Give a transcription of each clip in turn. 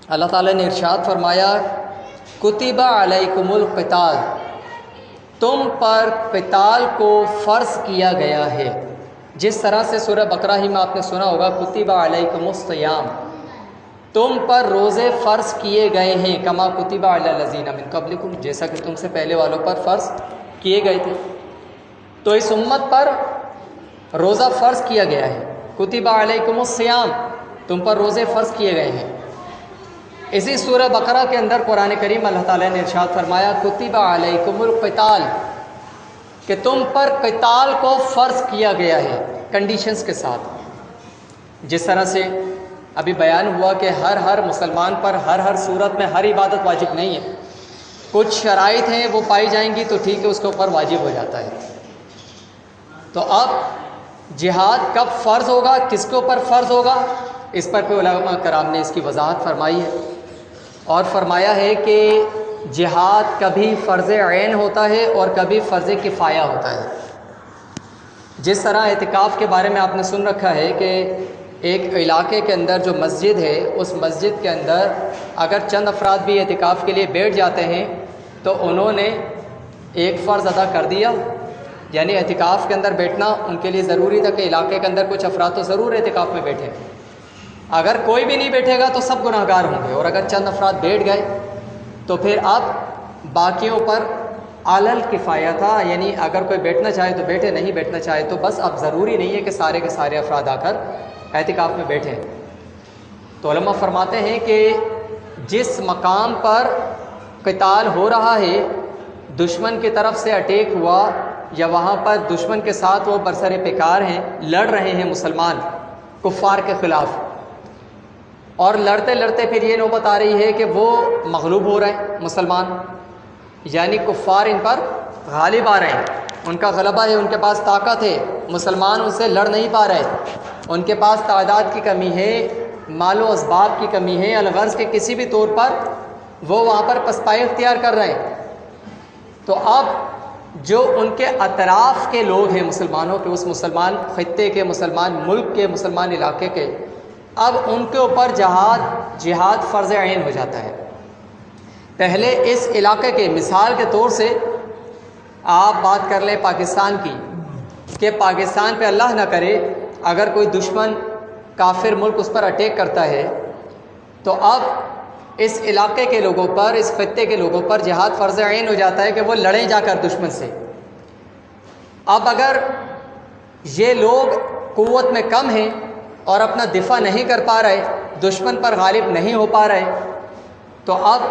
اللہ تعالیٰ نے ارشاد فرمایا کتب علیکم القتال، تم پر قتال کو فرض کیا گیا ہے۔ جس طرح سے سورہ بقرہ ہی میں آپ نے سنا ہوگا کتب علیکم الصیام، تم پر روزے فرض کیے گئے ہیں، کما کتب علی الذین من قبلکم، جیسا کہ تم سے پہلے والوں پر فرض کیے گئے تھے۔ تو اس امت پر روزہ فرض کیا گیا ہے۔ کتب علیکم الصیام، تم پر روزے فرض کیے گئے ہیں۔ اسی سورہ بقرہ کے اندر قرآن کریم اللہ تعالیٰ نے ارشاد فرمایا کتب علیکم القتال، کہ تم پر قتال کو فرض کیا گیا ہے کنڈیشنز کے ساتھ۔ جس طرح سے ابھی بیان ہوا کہ ہر مسلمان پر ہر صورت میں ہر عبادت واجب نہیں ہے، کچھ شرائط ہیں وہ پائی جائیں گی تو ٹھیک ہے، اس کے اوپر واجب ہو جاتا ہے۔ تو اب جہاد کب فرض ہوگا، کس کے اوپر فرض ہوگا، اس پر کوئی علماء کرام نے اس کی وضاحت فرمائی ہے، اور فرمایا ہے کہ جہاد کبھی فرض عین ہوتا ہے اور کبھی فرض کفایہ ہوتا ہے۔ جس طرح اعتکاف کے بارے میں آپ نے سن رکھا ہے کہ ایک علاقے کے اندر جو مسجد ہے، اس مسجد کے اندر اگر چند افراد بھی اعتکاف کے لیے بیٹھ جاتے ہیں تو انہوں نے ایک فرض ادا کر دیا، یعنی اعتکاف کے اندر بیٹھنا ان کے لیے ضروری تھا کہ علاقے کے اندر کچھ افراد تو ضرور اعتکاف میں بیٹھیں۔ اگر کوئی بھی نہیں بیٹھے گا تو سب گناہ گار ہوں گے، اور اگر چند افراد بیٹھ گئے تو پھر اب باقیوں پر علل کفایہ تھا، یعنی اگر کوئی بیٹھنا چاہے تو بیٹھے، نہیں بیٹھنا چاہے تو بس، اب ضروری نہیں ہے کہ سارے کے سارے افراد آ کر اعتکاف میں بیٹھیں۔ تو علماء فرماتے ہیں کہ جس مقام پر قتال ہو رہا ہے، دشمن کی طرف سے اٹیک ہوا، یا وہاں پر دشمن کے ساتھ وہ برسر پیکار ہیں، لڑ رہے ہیں مسلمان کفار کے خلاف، اور لڑتے لڑتے پھر یہ نوبت آ رہی ہے کہ وہ مغلوب ہو رہے ہیں مسلمان، یعنی کفار ان پر غالب آ رہے ہیں، ان کا غلبہ ہے، ان کے پاس طاقت ہے، مسلمان ان سے لڑ نہیں پا رہے، ان کے پاس تعداد کی کمی ہے، مال و اسباب کی کمی ہے، الغرض کے کسی بھی طور پر وہ وہاں پر پسپائی اختیار کر رہے ہیں۔ تو اب جو ان کے اطراف کے لوگ ہیں مسلمانوں کے، اس مسلمان خطے کے، مسلمان ملک کے، مسلمان علاقے کے، اب ان کے اوپر جہاد فرض عین ہو جاتا ہے۔ پہلے اس علاقے کے، مثال کے طور سے آپ بات کر لیں پاکستان کی، کہ پاکستان پہ اللہ نہ کرے اگر کوئی دشمن کافر ملک اس پر اٹیک کرتا ہے تو اب اس علاقے کے لوگوں پر، اس خطے کے لوگوں پر جہاد فرض عین ہو جاتا ہے کہ وہ لڑیں جا کر دشمن سے۔ اب اگر یہ لوگ قوت میں کم ہیں اور اپنا دفاع نہیں کر پا رہے، دشمن پر غالب نہیں ہو پا رہے، تو اب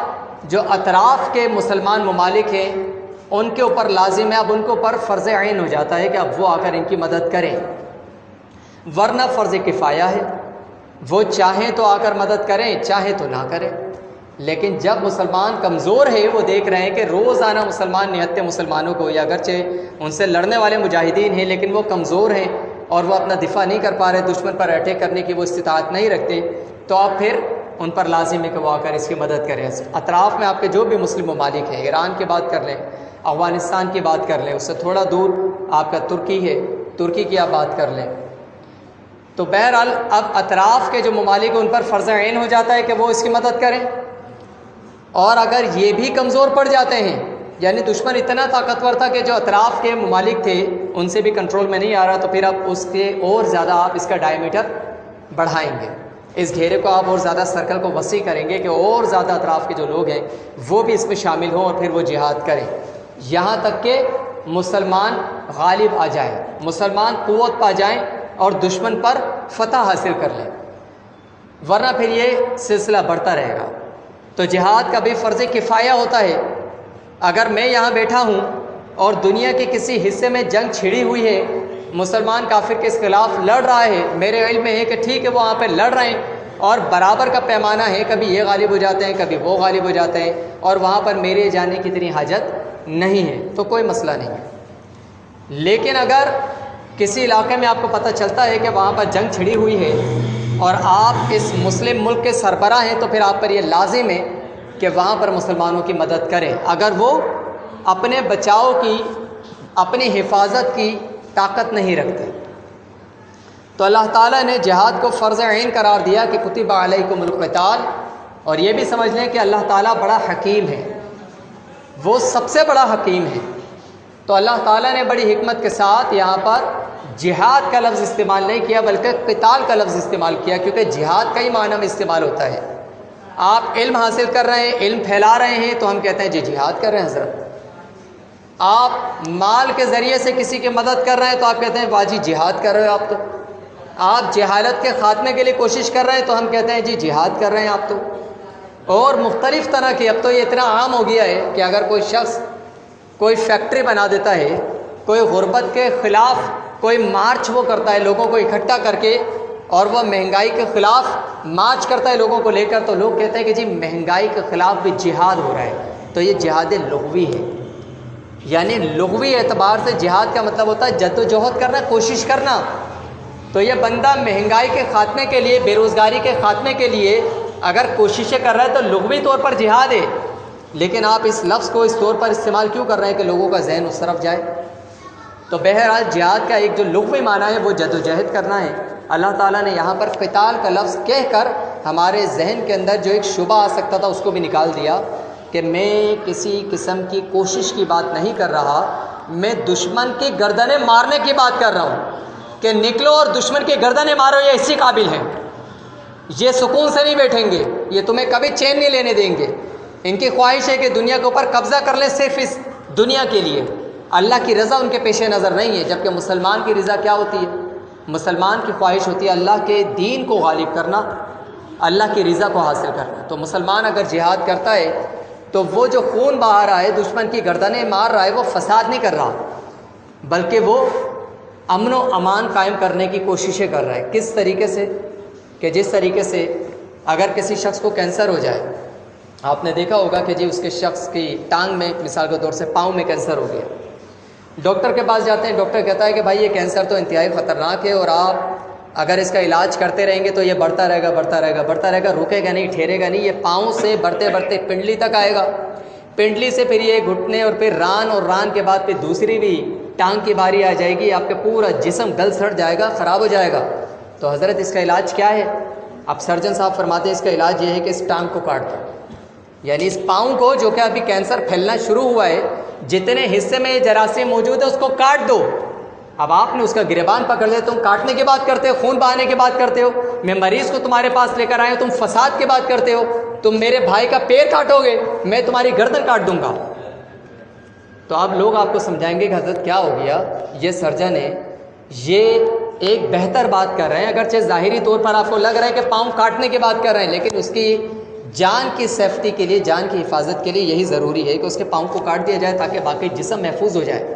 جو اطراف کے مسلمان ممالک ہیں ان کے اوپر لازم ہے، اب ان کے اوپر فرض عین ہو جاتا ہے کہ اب وہ آ کر ان کی مدد کریں، ورنہ فرض کفایہ ہے، وہ چاہیں تو آ کر مدد کریں، چاہیں تو نہ کریں۔ لیکن جب مسلمان کمزور ہے، وہ دیکھ رہے ہیں کہ روزانہ مسلمان نہتے مسلمانوں کو، یا اگرچہ ان سے لڑنے والے مجاہدین ہیں لیکن وہ کمزور ہیں اور وہ اپنا دفاع نہیں کر پا رہے، دشمن پر اٹیک کرنے کی وہ استطاعت نہیں رکھتے، تو اب پھر ان پر لازم ہے کہ وہ آ کر اس کی مدد کریں۔ اطراف میں آپ کے جو بھی مسلم ممالک ہیں، ایران کی بات کر لیں، افغانستان کی بات کر لیں، اس سے تھوڑا دور آپ کا ترکی ہے، ترکی کی آپ بات کر لیں، تو بہرحال اب اطراف کے جو ممالک ان پر فرض عین ہو جاتا ہے کہ وہ اس کی مدد کریں، اور اگر یہ بھی کمزور پڑ جاتے ہیں، یعنی دشمن اتنا طاقتور تھا کہ جو اطراف کے ممالک تھے ان سے بھی کنٹرول میں نہیں آ رہا، تو پھر اب اس کے اور زیادہ آپ اس کا ڈائیمیٹر بڑھائیں گے، اس گھیرے کو آپ اور زیادہ سرکل کو وسیع کریں گے کہ اور زیادہ اطراف کے جو لوگ ہیں وہ بھی اس میں شامل ہوں، اور پھر وہ جہاد کریں، یہاں تک کہ مسلمان غالب آ جائیں، مسلمان قوت پا جائیں اور دشمن پر فتح حاصل کر لیں، ورنہ پھر یہ سلسلہ بڑھتا رہے گا۔ تو جہاد کا بھی فرض کفایہ ہوتا ہے۔ اگر میں یہاں بیٹھا ہوں اور دنیا کے کسی حصے میں جنگ چھڑی ہوئی ہے، مسلمان کافر کے خلاف لڑ رہا ہے، میرے علم میں ہے کہ ٹھیک ہے وہ وہاں پہ لڑ رہے ہیں اور برابر کا پیمانہ ہے، کبھی یہ غالب ہو جاتے ہیں کبھی وہ غالب ہو جاتے ہیں، اور وہاں پر میرے جانے کی اتنی حاجت نہیں ہے، تو کوئی مسئلہ نہیں ہے۔ لیکن اگر کسی علاقے میں آپ کو پتہ چلتا ہے کہ وہاں پر جنگ چھڑی ہوئی ہے اور آپ اس مسلم ملک کے سربراہ ہیں، تو پھر آپ پر یہ لازم ہے کہ وہاں پر مسلمانوں کی مدد کریں، اگر وہ اپنے بچاؤ کی، اپنی حفاظت کی طاقت نہیں رکھتے۔ تو اللہ تعالیٰ نے جہاد کو فرض عین قرار دیا کہ کتب علیکم القتال، اور یہ بھی سمجھ لیں کہ اللہ تعالیٰ بڑا حکیم ہے، وہ سب سے بڑا حکیم ہے۔ تو اللہ تعالیٰ نے بڑی حکمت کے ساتھ یہاں پر جہاد کا لفظ استعمال نہیں کیا بلکہ قتال کا لفظ استعمال کیا، کیونکہ جہاد کئی معنی میں استعمال ہوتا ہے۔ آپ علم حاصل کر رہے ہیں، علم پھیلا رہے ہیں، تو ہم کہتے ہیں جی جہاد کر رہے ہیں حضرت۔ آپ مال کے ذریعے سے کسی کی مدد کر رہے ہیں تو آپ کہتے ہیں واہ جی جہاد کر رہے ہو آپ تو۔ آپ جہالت کے خاتمے کے لیے کوشش کر رہے ہیں تو ہم کہتے ہیں جی جہاد کر رہے ہیں آپ تو۔ اور مختلف طرح کی، اب تو یہ اتنا عام ہو گیا ہے کہ اگر کوئی شخص کوئی فیکٹری بنا دیتا ہے، کوئی غربت کے خلاف کوئی مارچ وہ کرتا ہے لوگوں کو اکٹھا کر کے، اور وہ مہنگائی کے خلاف مارچ کرتا ہے لوگوں کو لے کر، تو لوگ کہتے ہیں کہ جی مہنگائی کے خلاف بھی جہاد ہو رہا ہے، تو یہ جہاد لغوی ہے۔ یعنی لغوی اعتبار سے جہاد کا مطلب ہوتا ہے جد و جہد کرنا، کوشش کرنا۔ تو یہ بندہ مہنگائی کے خاتمے کے لیے، بے روزگاری کے خاتمے کے لیے اگر کوششیں کر رہا ہے تو لغوی طور پر جہاد ہے، لیکن آپ اس لفظ کو اس طور پر استعمال کیوں کر رہے ہیں کہ لوگوں کا ذہن اس طرف جائے؟ تو بہرحال جہاد کا ایک جو لغوی معنی ہے وہ جد و جہد کرنا ہے۔ اللہ تعالیٰ نے یہاں پر قتال کا لفظ کہہ کر ہمارے ذہن کے اندر جو ایک شبہ آ سکتا تھا اس کو بھی نکال دیا کہ میں کسی قسم کی کوشش کی بات نہیں کر رہا، میں دشمن کی گردنیں مارنے کی بات کر رہا ہوں کہ نکلو اور دشمن کی گردنیں مارو، یہ اسی قابل ہیں، یہ سکون سے نہیں بیٹھیں گے، یہ تمہیں کبھی چین نہیں لینے دیں گے۔ ان کی خواہش ہے کہ دنیا کے اوپر قبضہ کر لیں صرف اس دنیا کے لیے، اللہ کی رضا ان کے پیش نظر نہیں ہے۔ جبکہ مسلمان کی رضا کیا ہوتی ہے؟ مسلمان کی خواہش ہوتی ہے اللہ کے دین کو غالب کرنا، اللہ کی رضا کو حاصل کرنا۔ تو مسلمان اگر جہاد کرتا ہے تو وہ جو خون بہا رہا ہے، دشمن کی گردنیں مار رہا ہے، وہ فساد نہیں کر رہا بلکہ وہ امن و امان قائم کرنے کی کوششیں کر رہا ہے۔ کس طریقے سے؟ کہ جس طریقے سے اگر کسی شخص کو کینسر ہو جائے، آپ نے دیکھا ہوگا کہ جی اس کے شخص کی ٹانگ میں، مثال کے طور سے پاؤں میں کینسر ہو گیا، ڈاکٹر کے پاس جاتے ہیں، ڈاکٹر کہتا ہے کہ بھائی یہ کینسر تو انتہائی خطرناک ہے، اور آپ اگر اس کا علاج کرتے رہیں گے تو یہ بڑھتا رہے گا، بڑھتا رہے گا، بڑھتا رہے گا، رکے گا نہیں، ٹھہرے گا نہیں، یہ پاؤں سے بڑھتے بڑھتے پنڈلی تک آئے گا، پنڈلی سے پھر یہ گھٹنے، اور پھر ران، اور ران کے بعد پھر دوسری بھی ٹانگ کی باری آ جائے گی، آپ کا پورا جسم گل سڑ جائے گا، خراب ہو جائے گا۔ تو حضرت اس کا علاج کیا ہے؟ اب سرجن صاحب فرماتے ہیں اس کا علاج یہ ہے کہ اس ٹانگ کو کاٹ دو، یعنی اس پاؤں کو جو کہ ابھی کینسر پھیلنا شروع ہوا ہے، جتنے حصے میں یہ جراثیم موجود ہے اس کو کاٹ دو۔ اب آپ نے اس کا گریبان پکڑ لیا، تم کاٹنے کی بات کرتے ہو، خون بہانے کی بات کرتے ہو، میں مریض کو تمہارے پاس لے کر آیا ہوں، تم فساد کی بات کرتے ہو، تم میرے بھائی کا پیر کاٹو گے، میں تمہاری گردن کاٹ دوں گا۔ تو اب لوگ آپ کو سمجھائیں گے کہ حضرت کیا ہو گیا، یہ سرجن ہے، یہ ایک بہتر بات کر رہے ہیں، اگرچہ ظاہری طور پر آپ کو لگ رہا ہے کہ پاؤں کاٹنے کی بات کر رہے ہیں، لیکن اس کی جان کی سیفٹی کے لیے، جان کی حفاظت کے لیے یہی ضروری ہے کہ اس کے پاؤں کو کاٹ دیا جائے تاکہ باقی جسم محفوظ ہو جائے،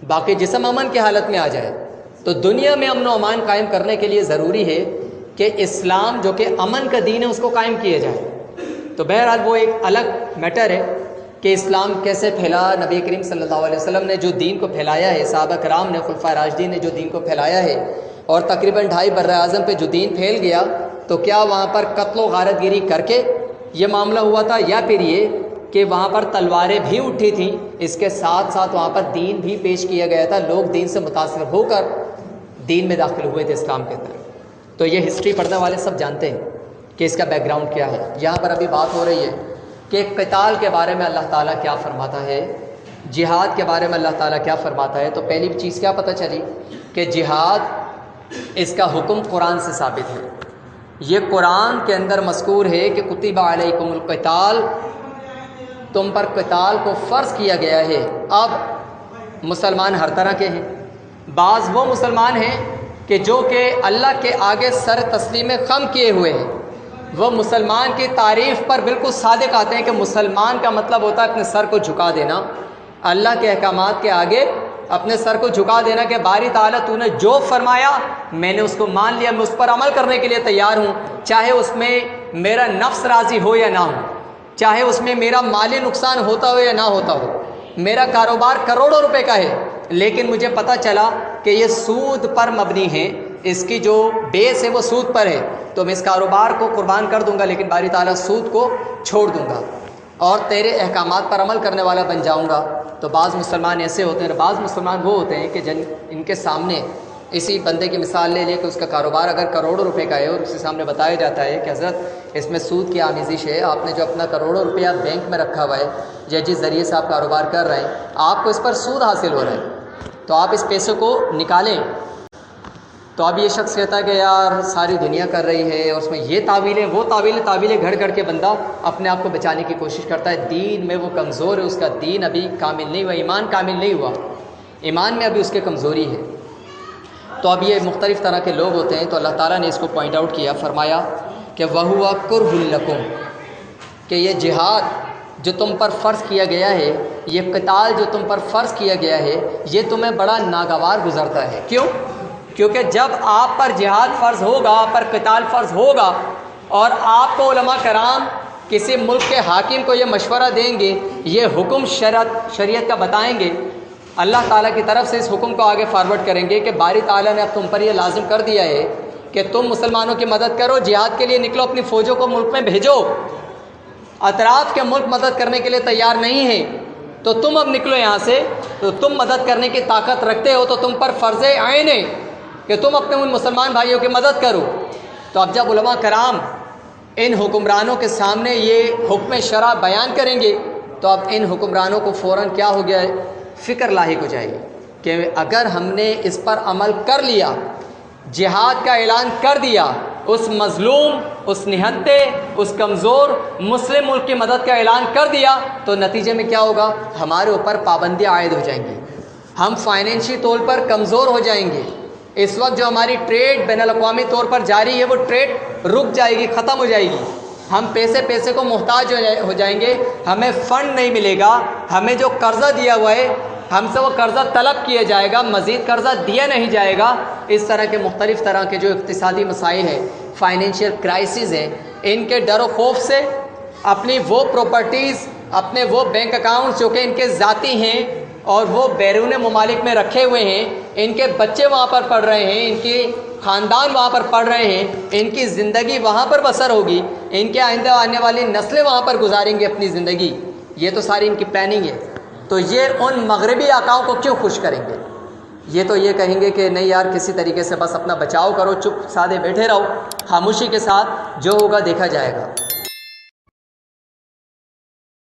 باقی جسم امن کی حالت میں آ جائے۔ تو دنیا میں امن و امان قائم کرنے کے لیے ضروری ہے کہ اسلام جو کہ امن کا دین ہے اس کو قائم کیا جائے۔ تو بہرحال وہ ایک الگ میٹر ہے کہ اسلام کیسے پھیلا، نبی کریم صلی اللہ علیہ وسلم نے جو دین کو پھیلایا ہے، صحابہ کرام نے، خلفائے راشدین نے جو دین کو پھیلایا ہے، اور تقریباً 2.5 بر اعظم پہ جو دین پھیل گیا، تو کیا وہاں پر قتل و غارت گیری کر کے یہ معاملہ ہوا تھا، یا پھر یہ کہ وہاں پر تلواریں بھی اٹھی تھیں، اس کے ساتھ ساتھ وہاں پر دین بھی پیش کیا گیا تھا، لوگ دین سے متاثر ہو کر دین میں داخل ہوئے تھے اسلام کے اندر۔ تو یہ ہسٹری پڑھنے والے سب جانتے ہیں کہ اس کا بیک گراؤنڈ کیا ہے۔ یہاں پر ابھی بات ہو رہی ہے کہ قتال کے بارے میں اللہ تعالیٰ کیا فرماتا ہے، جہاد کے بارے میں اللہ تعالیٰ کیا فرماتا ہے۔ تو پہلی چیز کیا پتہ چلی کہ جہاد، اس کا حکم قرآن سے ثابت ہے، یہ قرآن کے اندر مذکور ہے کہ کتب علیکم القتال، تم پر قتال کو فرض کیا گیا ہے۔ اب مسلمان ہر طرح کے ہیں، بعض وہ مسلمان ہیں کہ جو کہ اللہ کے آگے سر تسلیم خم کیے ہوئے ہیں، وہ مسلمان کی تعریف پر بالکل صادق آتے ہیں کہ مسلمان کا مطلب ہوتا ہے اپنے سر کو جھکا دینا، اللہ کے احکامات کے آگے اپنے سر کو جھکا دینا کہ باری تعالیٰ تو نے جو فرمایا میں نے اس کو مان لیا، میں اس پر عمل کرنے کے لیے تیار ہوں، چاہے اس میں میرا نفس راضی ہو یا نہ ہو، چاہے اس میں میرا مالی نقصان ہوتا ہو یا نہ ہوتا ہو، میرا کاروبار کروڑوں روپے کا ہے لیکن مجھے پتہ چلا کہ یہ سود پر مبنی ہے، اس کی جو بیس ہے وہ سود پر ہے، تو میں اس کاروبار کو قربان کر دوں گا لیکن باری تعالیٰ سود کو چھوڑ دوں گا اور تیرے احکامات پر عمل کرنے والا بن جاؤں گا۔ تو بعض مسلمان ایسے ہوتے ہیں، بعض مسلمان وہ ہوتے ہیں کہ جن ان کے سامنے اسی بندے کی مثال لے لے کہ اس کا کاروبار اگر کروڑوں روپے کا ہے اور اس کے سامنے بتایا جاتا ہے کہ حضرت اس میں سود کی آمیزش ہے، آپ نے جو اپنا کروڑوں روپیہ بینک میں رکھا ہوا ہے یا جس ذریعے سے آپ کاروبار کر رہے ہیں آپ کو اس پر سود حاصل ہو رہا ہے، تو آپ اس پیسے کو نکالیں۔ تو اب یہ شخص کہتا ہے کہ یار ساری دنیا کر رہی ہے اور اس میں یہ تعویلیں وہ تعویلیں گھڑ کے بندہ اپنے آپ کو بچانے کی کوشش کرتا ہے۔ دین میں وہ کمزور ہے، اس کا دین ابھی کامل نہیں ہوا، ایمان کامل نہیں ہوا، ایمان میں ابھی اس کے کمزوری ہے۔ تو اب یہ مختلف طرح کے لوگ ہوتے ہیں، تو اللہ تعالیٰ نے اس کو پوائنٹ آؤٹ کیا، فرمایا کہ وَهُوَ كُرْهٌ لَكُمْ، کہ یہ جہاد جو تم پر فرض کیا گیا ہے، یہ قتال جو تم پر فرض کیا گیا ہے، یہ تمہیں بڑا ناگوار گزرتا ہے۔ کیوں؟ کیونکہ جب آپ پر جہاد فرض ہوگا، آپ پر قتال فرض ہوگا اور آپ کو علماء کرام کسی ملک کے حاکم کو یہ مشورہ دیں گے، یہ حکم شریعت کا بتائیں گے، اللہ تعالیٰ کی طرف سے اس حکم کو آگے فارورڈ کریں گے کہ باری تعالیٰ نے اب تم پر یہ لازم کر دیا ہے کہ تم مسلمانوں کی مدد کرو، جہاد کے لیے نکلو، اپنی فوجوں کو ملک میں بھیجو، اطراف کے ملک مدد کرنے کے لیے تیار نہیں ہیں، تو تم اب نکلو یہاں سے، تو تم مدد کرنے کی طاقت رکھتے ہو تو تم پر فرض عین ہے کہ تم اپنے ان مسلمان بھائیوں کی مدد کرو۔ تو اب جب علماء کرام ان حکمرانوں کے سامنے یہ حکم شرع بیان کریں گے تو اب ان حکمرانوں کو فوراً کیا ہو گیا ہے، فکر لاحق ہو جائے گی کہ اگر ہم نے اس پر عمل کر لیا، جہاد کا اعلان کر دیا، اس مظلوم، اس نہتے، اس کمزور مسلم ملک کی مدد کا اعلان کر دیا، تو نتیجے میں کیا ہوگا، ہمارے اوپر پابندیاں عائد ہو جائیں گی، ہم فائنینشی طور پر کمزور ہو جائیں گے۔ اس وقت جو ہماری ٹریڈ بین الاقوامی طور پر جاری ہے وہ ٹریڈ رک جائے گی، ختم ہو جائے گی، ہم پیسے کو محتاج ہو جائیں گے، ہمیں فنڈ نہیں ملے گا، ہمیں جو قرضہ دیا ہوا ہے ہم سے وہ قرضہ طلب کیا جائے گا، مزید قرضہ دیا نہیں جائے گا۔ اس طرح کے مختلف طرح کے جو اقتصادی مسائل ہیں، فائنینشیل کرائسز ہیں، ان کے ڈر و خوف سے اپنی وہ پراپرٹیز، اپنے وہ بینک اکاؤنٹس جو کہ ان کے ذاتی ہیں اور وہ بیرون ممالک میں رکھے ہوئے ہیں، ان کے بچے وہاں پر پڑھ رہے ہیں، ان کی خاندان وہاں پر پڑھ رہے ہیں، ان کی زندگی وہاں پر بسر ہوگی، ان کے آئندہ آنے والی نسلیں وہاں پر گزاریں گے اپنی زندگی، یہ تو ساری ان کی پلاننگ ہے۔ تو یہ ان مغربی آقاؤں کو کیوں خوش کریں گے؟ یہ تو یہ کہیں گے کہ نہیں یار کسی طریقے سے بس اپنا بچاؤ کرو، چپ سادے بیٹھے رہو، خاموشی کے ساتھ جو ہوگا دیکھا جائے گا۔